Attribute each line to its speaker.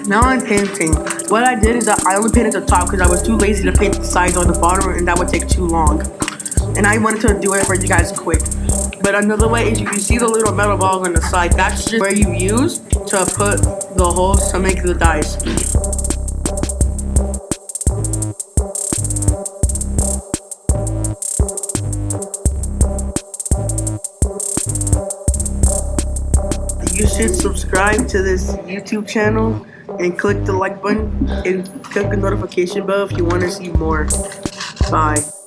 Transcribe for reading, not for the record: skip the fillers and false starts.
Speaker 1: Now I'm painting. What I did is that I only painted the top because I was too lazy to paint the sides or the bottom, and that would take too long. And I wanted to do it for you guys quick. But another way is you see the little metal balls on the side. That's just where you use to put the holes to make the dice. You should subscribe to this YouTube channel and click the like button and click the notification bell if you want to see more. Bye.